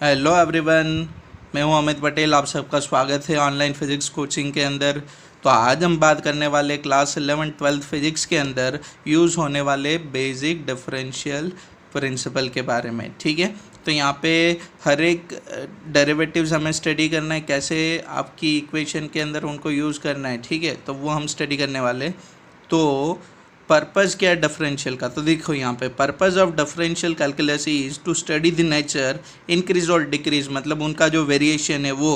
Hello everyone, मैं हूं अमित पटेल। आप सबका स्वागत है ऑनलाइन फिज़िक्स कोचिंग के अंदर। तो आज हम बात करने वाले क्लास 11-12 फिज़िक्स के अंदर यूज़ होने वाले बेसिक डिफरेंशियल प्रिंसिपल के बारे में। ठीक है, तो यहाँ पे हर एक डेरिवेटिव्स हमें स्टडी करना है, कैसे आपकी इक्वेशन के अंदर उनको यूज़ करना है। ठीक है, तो वो हम स्टडी करने वाले। तो पर्पज़ क्या है डिफरेंशियल का, तो देखो यहाँ पे purpose of differential calculus is to study the nature increase और डिक्रीज, मतलब उनका जो वेरिएशन है वो,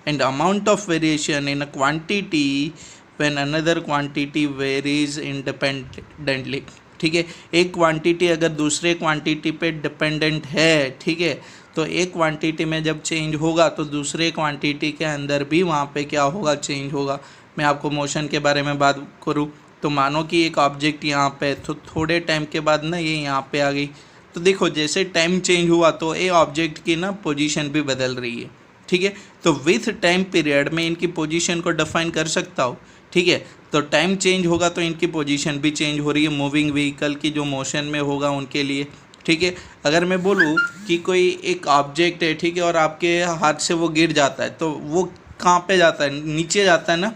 and amount of variation in a quantity when another quantity varies independently. ठीक है, एक क्वांटिटी अगर दूसरे क्वांटिटी पे डिपेंडेंट है, ठीक है, तो एक क्वांटिटी में जब चेंज होगा तो दूसरे क्वांटिटी के अंदर भी वहाँ पे क्या होगा, चेंज होगा। मैं आपको मोशन के बारे में बात करूँ तो मानो कि एक ऑब्जेक्ट यहाँ पे, तो थोड़े टाइम के बाद ना ये यहाँ पे आ गई, तो देखो जैसे टाइम चेंज हुआ तो ये ऑब्जेक्ट की ना पोजीशन भी बदल रही है। ठीक है, तो विथ टाइम पीरियड में इनकी पोजीशन को डिफाइन कर सकता हूँ। ठीक है, तो टाइम चेंज होगा तो इनकी पोजीशन भी चेंज हो रही है, मूविंग व्हीकल की जो मोशन में होगा उनके लिए। ठीक है, अगर मैं बोलूँ कि कोई एक ऑब्जेक्ट है, ठीक है, और आपके हाथ से वो गिर जाता है, तो वो कहाँ पे जाता है, नीचे जाता है ना,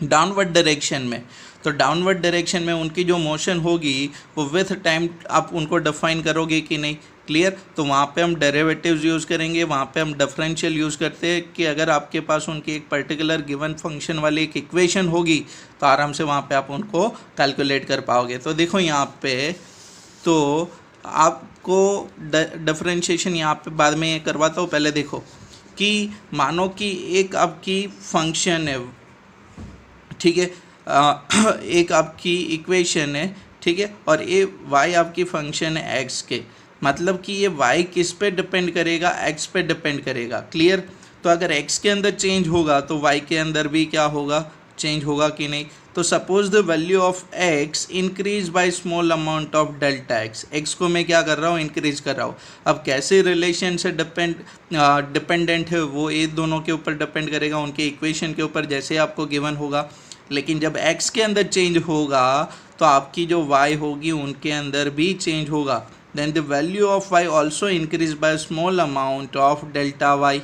डाउनवर्ड डायरेक्शन में। तो डाउनवर्ड डायरेक्शन में उनकी जो मोशन होगी वो विथ टाइम आप उनको डिफाइन करोगे कि नहीं। क्लियर, तो वहाँ पे हम डेरिवेटिव्स यूज़ करेंगे, वहाँ पे हम डिफरेंशियल यूज़ करते हैं कि अगर आपके पास उनकी एक पर्टिकुलर गिवन फंक्शन वाली एक इक्वेशन होगी तो आराम से वहाँ पे आप उनको कैलकुलेट कर पाओगे। तो देखो यहाँ पे, तो आपको डिफरेंशिएशन यहाँ पे बाद में करवाता हूँ। पहले देखो कि मानो कि एक आपकी फंक्शन है, ठीक है, एक आपकी इक्वेशन है, ठीक है, और ये y आपकी फंक्शन है x के, मतलब कि ये y किस पे डिपेंड करेगा, x पे डिपेंड करेगा। क्लियर, तो अगर x के अंदर चेंज होगा तो y के अंदर भी क्या होगा, चेंज होगा कि नहीं। तो suppose the value of x increase by small amount of delta x को मैं क्या कर रहा हूँ, इंक्रीज कर रहा हूँ। अब कैसे रिलेशन से डिपेंडेंट है वो ये दोनों के ऊपर डिपेंड करेगा, उनके इक्वेशन के ऊपर जैसे आपको गिवन होगा। लेकिन जब x के अंदर चेंज होगा तो आपकी जो y होगी उनके अंदर भी चेंज होगा। Then the value of y also increase by small amount of delta y।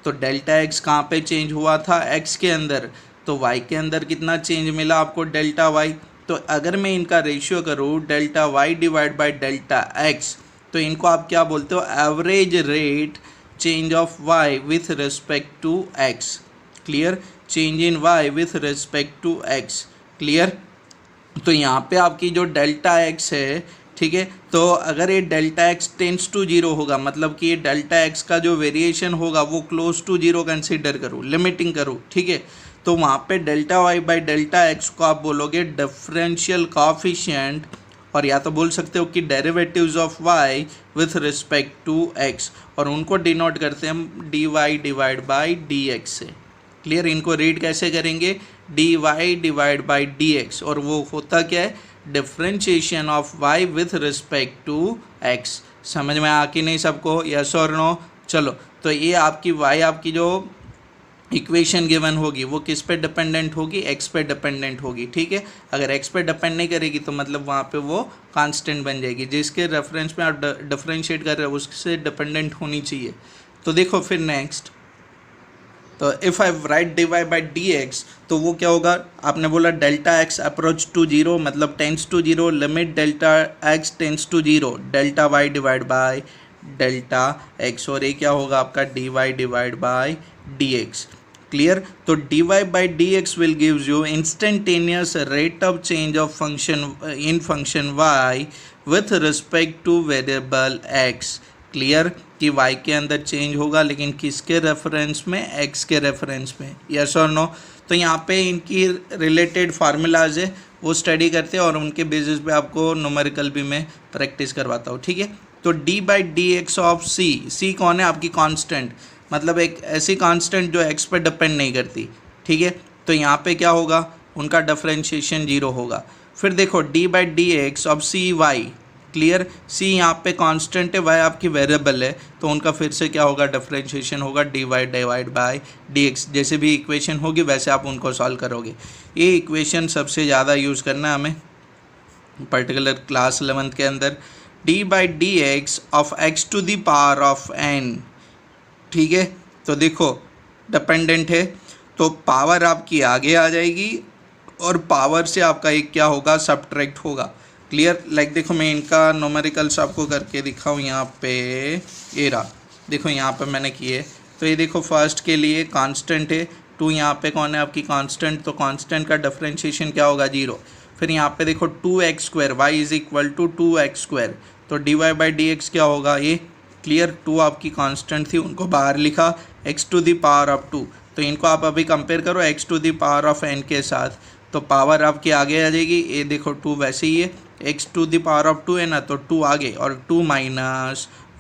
तो डेल्टा x कहाँ पे चेंज हुआ था, x के अंदर, तो y के अंदर कितना चेंज मिला आपको, डेल्टा y। तो अगर मैं इनका रेशियो करूँ delta y divide by delta x, तो इनको आप क्या बोलते हो, average rate change of y with respect to x। Clear, change in y with respect to x। Clear, तो यहाँ पे आपकी जो डेल्टा x है, ठीक है, तो अगर ये delta x tends to zero होगा, मतलब कि ये डेल्टा x का जो वेरिएशन होगा वो क्लोज टू जीरो कंसीडर करूँ, लिमिटिंग करूँ, ठीक है, तो वहाँ पे delta y by delta x को आप बोलोगे डिफरेंशियल कोएफिशिएंट, और या तो बोल सकते हो कि derivatives of y with respect to x, और उनको डिनोट करते हैं हम dy डिवाइड बाई dx से। क्लियर, इनको रीड कैसे करेंगे, dy डिवाइड बाई dx, और वो होता क्या है, differentiation of y with respect to x। समझ में आ कि नहीं सबको, यस और नो। चलो, तो ये आपकी y आपकी जो इक्वेशन गिवन होगी वो किस पे डिपेंडेंट होगी, x पे डिपेंडेंट होगी। ठीक है, अगर x पे डिपेंड नहीं करेगी तो मतलब वहाँ पे वो कांस्टेंट बन जाएगी, जिसके रेफरेंस में आप डिफरेंशिएट कर रहे हो उससे डिपेंडेंट होनी चाहिए। तो देखो फिर नेक्स्ट, तो if I write dy by dx, तो वो क्या होगा, आपने बोला delta x approach to zero, मतलब tends to zero, limit delta x tends to zero, delta y divide by delta x, और ये क्या होगा आपका dy divide by dx। Clear, तो dy by dx will gives you instantaneous rate of change of function in function y with respect to variable x। Clear, कि y के अंदर change होगा लेकिन किसके रेफरेंस में, x के रेफरेंस में, यस और नो। तो यहाँ पे इनकी रिलेटेड फार्मूलाज है वो स्टडी करते हैं और उनके बेसिस पे आपको न्यूमेरिकल भी मैं प्रैक्टिस करवाता हूँ। ठीक है, तो d by d x of c कौन है, आपकी कांस्टेंट, मतलब एक ऐसी कांस्टेंट जो x पे डिपेंड नहीं करती। ठीक है, तो यहाँ पे क्या होगा, उनका डिफरेंशिएशन जीरो होगा। फिर देखो d by d x of c y. Clear, c यहाँ पे कांस्टेंट है, y आपकी वेरिएबल है, तो उनका फिर से क्या होगा, डिफरेंशिएशन होगा dy डिवाइड बाय dx। जैसे भी इक्वेशन होगी वैसे आप उनको सॉल्व करोगे। ये इक्वेशन सबसे ज़्यादा यूज़ करना है हमें पर्टिकुलर क्लास 11th के अंदर। d by d x of x to the power of n ठीक है। तो देखो डिपेंडेंट है तो पावर आपकी आगे आ जाएगी और पावर से आपका एक क्या होगा, सब्ट्रैक्ट होगा। क्लियर। लाइक देखो मैं इनका न्यूमेरिकल्स आपको करके दिखाऊँ यहाँ पे, ये रहा देखो यहाँ पे मैंने किए। तो ये देखो फर्स्ट के लिए कांस्टेंट है 2, यहाँ पे कौन है आपकी कांस्टेंट, तो कांस्टेंट का डिफरेंशिएशन क्या होगा 0। फिर यहाँ पे देखो 2x², y is equal to 2x², तो dy/dx क्या होगा ये। क्लियर। 2 आपकी कांस्टेंट थी, उनको बाहर लिखा, x⁻², तो इनको आप अभी कंपेयर करो x⁻n के साथ, तो पावर आपकी आगे आ जाएगी। ये देखो 2 वैसे ही है, x⁻² है ना, तो 2 आगे और 2 -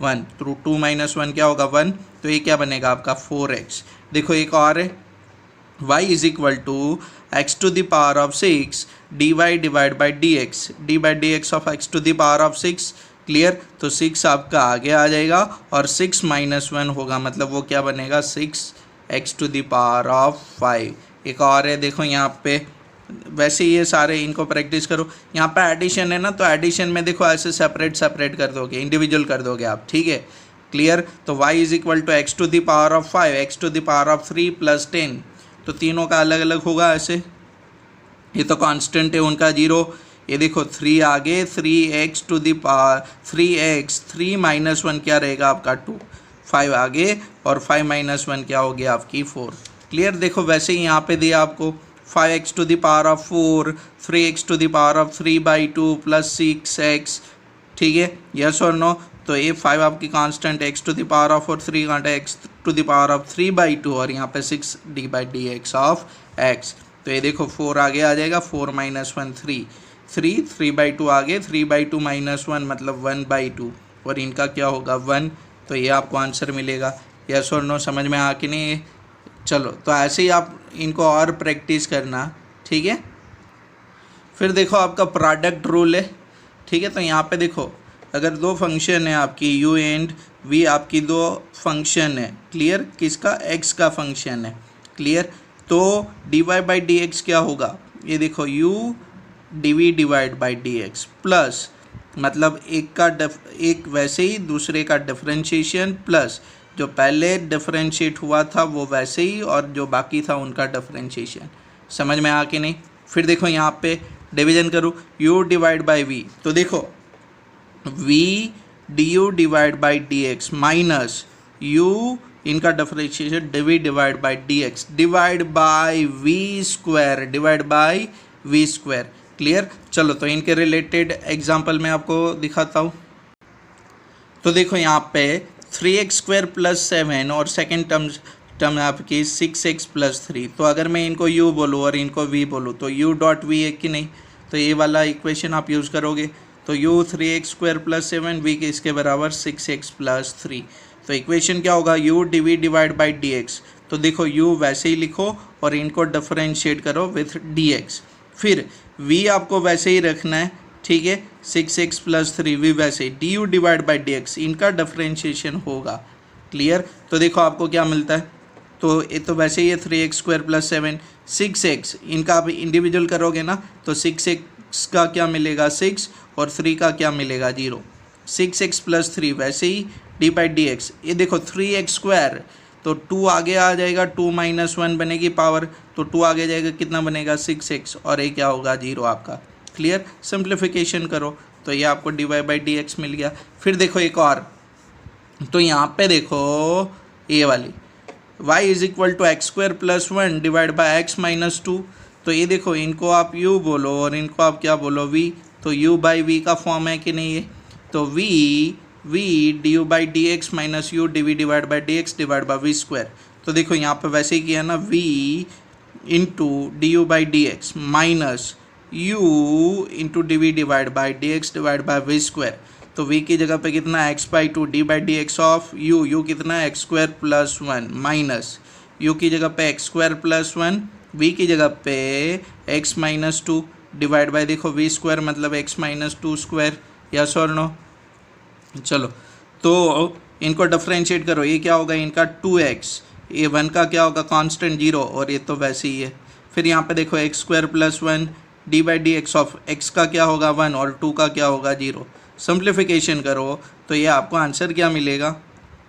1, तो 2 - 1 क्या होगा 1, तो ये क्या बनेगा आपका 4x। देखो एक और है, y is equal to x⁻6 dy/dx, dy/dx of x⁻6। क्लियर। तो 6 आपका आगे आ जाएगा और 6 - 1 होगा, मतलब वो क्या बनेगा 6x⁵। एक और है देखो यहाँ पे, वैसे ये सारे इनको प्रैक्टिस करो। यहाँ पे एडिशन है ना, तो एडिशन में देखो ऐसे सेपरेट कर दोगे, इंडिविजुअल कर दोगे आप, ठीक है। क्लियर। तो y is equal to x⁵, x⁻3 + 10, तो तीनों का अलग अलग होगा ऐसे। ये तो कांस्टेंट है उनका 0। ये देखो 3 आगे, 3x 3 - 1 क्या रहेगा आपका 2, 5 आगे और 5 - 1 क्या हो गया आपकी 4। क्लियर। देखो वैसे ही यहाँ पे दिया आपको 5x⁴, 3x⁻3/2 + 6x, ठीक है, यस और नो। तो ये 5 आपकी कांस्टेंट, x⁻4 3 घंटा x⁻3/2 और यहाँ पे 6 dy/dx ऑफ x। तो ये देखो 4 आगे आ जाएगा, 4 - 1 3/2 आगे, 3/2 - 1 मतलब 1/2 और इनका क्या होगा 1। तो ये आपको आंसर मिलेगा। यस और नो, समझ में आ कि नहीं। चलो तो ऐसे ही आप इनको और प्रैक्टिस करना, ठीक है। फिर देखो आपका प्रोडक्ट रूल है, ठीक है। तो यहाँ पे देखो अगर 2 फंक्शन है आपकी u एंड v, आपकी 2 फंक्शन है। क्लियर। किसका, x का फंक्शन है। क्लियर। तो dy/dx क्या होगा, ये देखो u dv/dx प्लस, मतलब एक वैसे ही दूसरे का डिफरेंशिएशन प्लस जो पहले डिफरेंशिएट हुआ था वो वैसे ही और जो बाकी था उनका डिफरेंशिएशन। समझ में आ कि नहीं। फिर देखो यहाँ पे डिवीजन करो, u/v, तो देखो v du/dx माइनस u इनका डिफरेंशिएशन dv/dx /v²। क्लियर। चलो तो इनके रिलेटेड एग्जांपल मैं आपको दिखाता हूँ। तो देखो यहाँ पे 3x² + 7 और सेकेंड टर्म आपकी 6x + 3, तो अगर मैं इनको u बोलूँ और इनको v बोलूँ तो u.v है कि नहीं, तो ये वाला इक्वेशन आप यूज़ करोगे। तो u 3x² + 7, v के इसके बराबर 6x + 3, तो इक्वेशन क्या होगा u dv/dx। तो देखो u वैसे ही लिखो और इनको डिफरेंशिएट करो विथ dx। फिर v आपको वैसे ही रखना है, ठीक है, 6x + 3v वैसे du/dx इनका डिफरेंशिएशन होगा। क्लियर। तो देखो आपको क्या मिलता है, तो ये तो वैसे ही है 3x² + 7, 6x इनका आप इंडिविजुअल करोगे ना, तो 6x का क्या मिलेगा 6 और 3 का क्या मिलेगा 0। 6x + 3 वैसे ही d/dx, ये देखो 3x², तो 2 आगे आ जाएगा, 2 - 1 बनेगी पावर, तो 2 आगे जाएगा कितना बनेगा 6x और ये क्या होगा 0 आपका। क्लियर। सिंप्लीफिकेशन करो तो ये आपको dy/dx मिल गया। फिर देखो एक और, तो यहाँ पे देखो ये वाली y is equal to x² + 1 / x - 2, तो ये देखो इनको आप u बोलो और इनको आप क्या बोलो v, तो u/v का फॉर्म है कि नहीं है, तो v du/dx - u dv/dx /v²। तो देखो यहाँ पे वैसे ही किया ना, v du/dx minus u dv/dx /v², तो v की जगह पे कितना x/2 d/dx ऑफ u कितना x² + 1 माइनस u की जगह पे x² + 1, v की जगह पे x - 2 डिवाइड बाय देखो v² मतलब x - 2²। यस और नो। चलो तो इनको डिफरेंशिएट करो, ये क्या होगा इनका 2x, ये 1 का क्या होगा कांस्टेंट 0 और ये तो वैसे ही है। फिर यहाँ पे देखो x² + 1 d/dx ऑफ x का क्या होगा 1 और 2 का क्या होगा 0। सिंप्लीफिकेशन करो तो ये आपको आंसर क्या मिलेगा।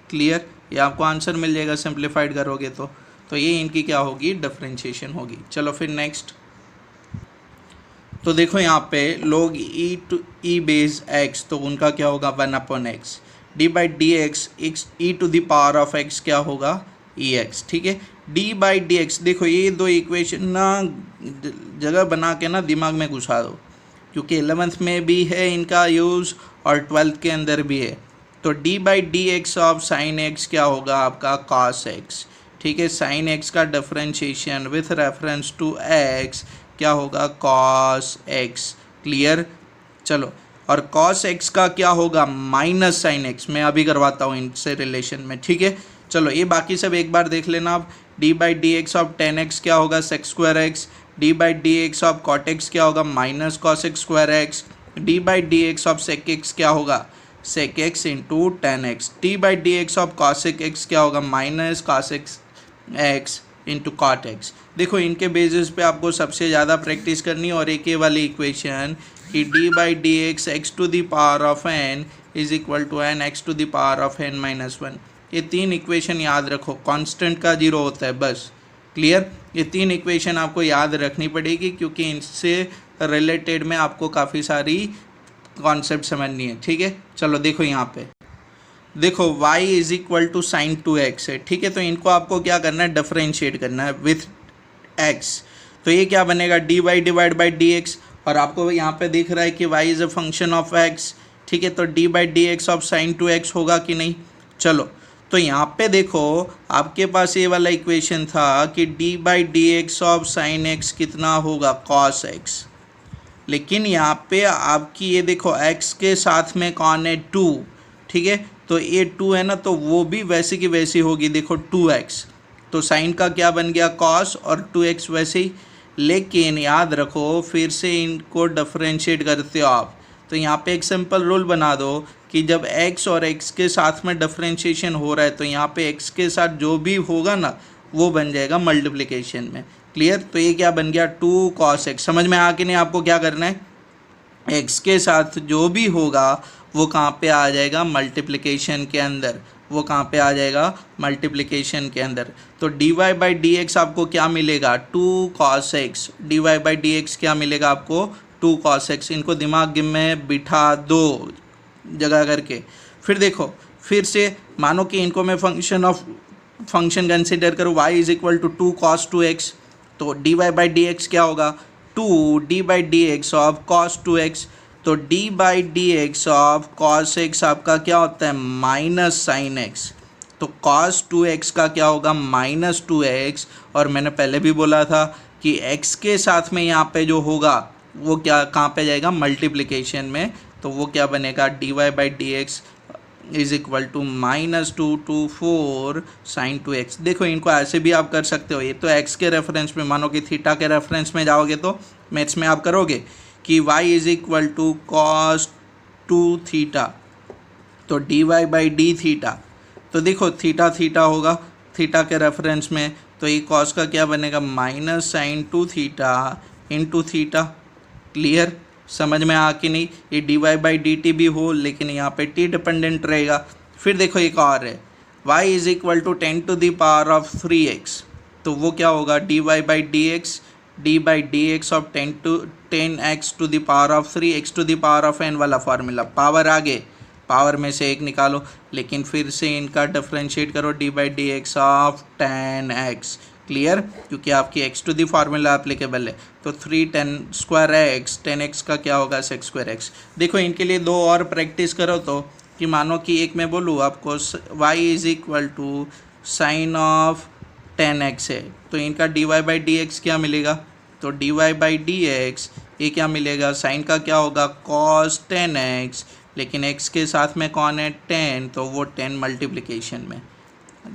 क्लियर। ये आपको आंसर मिल जाएगा सिंप्लीफाइड करोगे तो ये इनकी क्या होगी, डिफरेंशिएशन होगी। चलो फिर नेक्स्ट। तो देखो यहाँ पे log e बेस x, तो उनका क्या होगा 1/x, d by d x e to the power of x क्या होगा ex, ठीक है। डी बाई डी एक्स, देखो ये दो इक्वेशन ना जगह बना के ना दिमाग में घुसा दो, क्योंकि 11th में भी है इनका यूज़ और 12th के अंदर भी है। तो d by d x of sine x क्या होगा आपका cos x, ठीक है। साइन एक्स का differentiation with reference to x क्या होगा cos x, क्लियर। चलो, और cos x का क्या होगा माइनस साइन x, मैं अभी करवाता हूँ इनसे रिलेशन में, ठीक है। चलो ये बाकी सब एक बार देख लेना आप। D by d x of tan x क्या होगा sec square x, d by d x of cot x क्या होगा minus cos x square x, d by d x of sec x क्या होगा sec x into tan x, d by d x of cosec x क्या होगा minus cos x into cot x. देखो इनके basis पे आपको सबसे ज़्यादा प्रैक्टिस करनी है। और एक ये वाली इक्वेशन कि d by d x to the power of n is equal to n x to the power of n minus one, ये तीन इक्वेशन याद रखो। कांस्टेंट का जीरो होता है बस, क्लियर। ये तीन इक्वेशन आपको याद रखनी पड़ेगी, क्योंकि इनसे रिलेटेड में आपको काफ़ी सारी कॉन्सेप्ट समझनी है, ठीक है। चलो देखो यहाँ पे देखो y is equal to sine 2x है, ठीक है। तो इनको आपको क्या करना है डिफरेंशिएट करना है विथ x। तो ये क्या बनेगा dy डिवाइड बाई dx, और आपको यहाँ पे दिख रहा है कि y is a function of x, ठीक है। तो d by d x of sign 2x होगा कि नहीं। चलो तो यहाँ पे देखो आपके पास ये वाला इक्वेशन था कि d by d x of sign x कितना होगा कॉस x, लेकिन यहाँ पे आपकी ये देखो x के साथ में कौन है 2, ठीक है। तो ये 2 है ना, तो वो भी वैसे की वैसी होगी, देखो 2x, तो साइन का क्या बन गया cos और 2x वैसे ही। लेकिन याद रखो फिर से इनको डिफरेंशिएट करते हो आप, तो यहाँ पे एक सिंपल रूल बना दो कि जब x और x के साथ में डिफरेंशिएशन हो रहा है तो यहाँ पे x के साथ जो भी होगा ना वो बन जाएगा मल्टीप्लिकेशन में, क्लियर। तो ये क्या बन गया 2 cos x। समझ में आ के नहीं आपको क्या करना है, x के साथ जो भी होगा वो कहाँ पे आ जाएगा मल्टीप्लिकेशन के अंदर, वो कहाँ पे आ जाएगा मल्टीप्लिकेशन के अंदर। तो d y by d x आपको क्या मिलेगा 2 cos x, d y by d x क्या मिलेगा आपको 2 cos x। इनको दिमाग में बिठा दो जगह करके। फिर देखो फिर से मानो कि इनको मैं फंक्शन कंसिडर करूँ y is equal to 2 cos 2x, तो d y by d x क्या होगा 2 d by d x of cos 2x। तो d by d x of cos x आपका क्या होता है माइनस साइन x, तो cos 2x का क्या होगा माइनस 2x। और मैंने पहले भी बोला था कि x के साथ में यहाँ पे जो होगा वो क्या कहाँ पे जाएगा मल्टीप्लिकेशन में, तो वो क्या बनेगा d y by d x is equal to minus 2 to 4 sine 2x। देखो इनको ऐसे भी आप कर सकते हो, ये तो x के रेफरेंस में, मानो कि थीटा के रेफरेंस में जाओगे तो मैथ्स में आप करोगे कि y is equal to cos 2 theta, तो d y by d theta. तो देखो थीटा थीटा होगा थीटा के रेफरेंस में, तो ये कॉस का क्या बनेगा minus sine 2 theta into theta, clear. समझ में आ कि नहीं, ये d y by d t भी हो लेकिन यहाँ पे टी डिपेंडेंट रहेगा। फिर देखो एक और है y is equal to 10 to the power of 3x, तो वो क्या होगा d y by d x d by d x of 10x to the power of 3x to the power of n वाला फार्मूला। पावर आगे power में से एक निकालो, लेकिन फिर से इनका डिफरेंशिएट करो d by d x of 10x, clear, क्योंकि आपकी x to the formula applicable है। तो 3 10 स्क्वायर x 10x का क्या होगा सेक स्क्वायर x। देखो इनके लिए दो और प्रैक्टिस करो, तो कि मानो कि एक मैं बोलूँ आपको y is equal to sine of 10x है, तो इनका d y by d x क्या मिलेगा, तो d y by d x ये क्या मिलेगा साइन का क्या होगा कॉस 10x, लेकिन x के साथ में कौन है 10, तो वो 10 मल्टीप्लिकेशन में।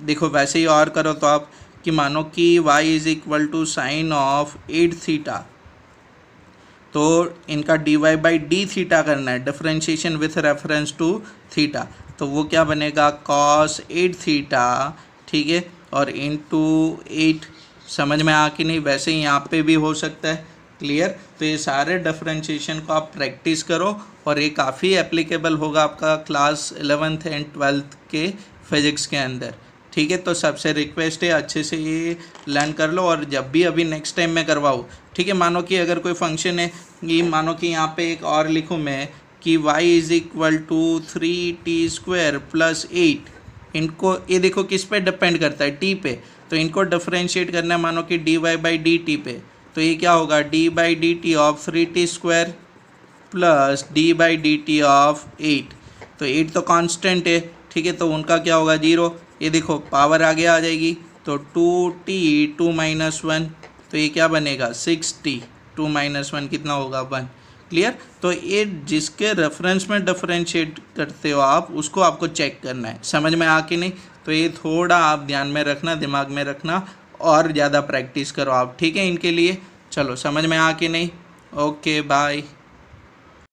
देखो वैसे ही और करो तो आप कि मानो कि y is equal to sine of 8 theta, तो इनका d y by d theta करना है differentiation with reference to theta, तो वो क्या बनेगा कॉस 8 थीटा, ठीक है, और इनटू 8। समझ में आ कि नहीं, वैसे ही यहाँ पे भी हो सकता है, क्लियर। तो ये सारे डिफरेंशिएशन को आप प्रैक्टिस करो और ये काफ़ी एप्लीकेबल होगा आपका क्लास 11th एंड 12th के फिजिक्स के अंदर। ठीक है। तो सबसे रिक्वेस्ट है अच्छे से ये लर्न कर लो, और जब भी अभी नेक्स्ट टाइम मैं करवाऊँ, ठीक है, मानो कि अगर कोई फंक्शन है, ये मानो कि यहाँ पे एक और लिखूँ मैं कि y is equal to 3t² plus 8, इनको ये देखो किस पे डिपेंड करता है, t पे, तो इनको डिफरेंशिएट करना है मानो कि dy/dt पे, तो ये क्या होगा d/dt of 3t² plus d/dt of 8, तो 8 तो कांस्टेंट है, ठीक है, तो उनका क्या होगा 0, ये देखो पावर आगे आ जाएगी, तो 2t 2 - 1, तो ये क्या बनेगा 6t 2 - 1 कितना होगा 1। क्लियर। तो ये जिसके रेफरेंस में डिफरेंशिएट करते हो आप, उसको आपको चेक करना है, समझ में आ कि नहीं। तो ये थोड़ा आप ध्यान में रखना, दिमाग में रखना, और ज़्यादा प्रैक्टिस करो आप, ठीक है, इनके लिए। चलो समझ में आ कि नहीं। Okay bye.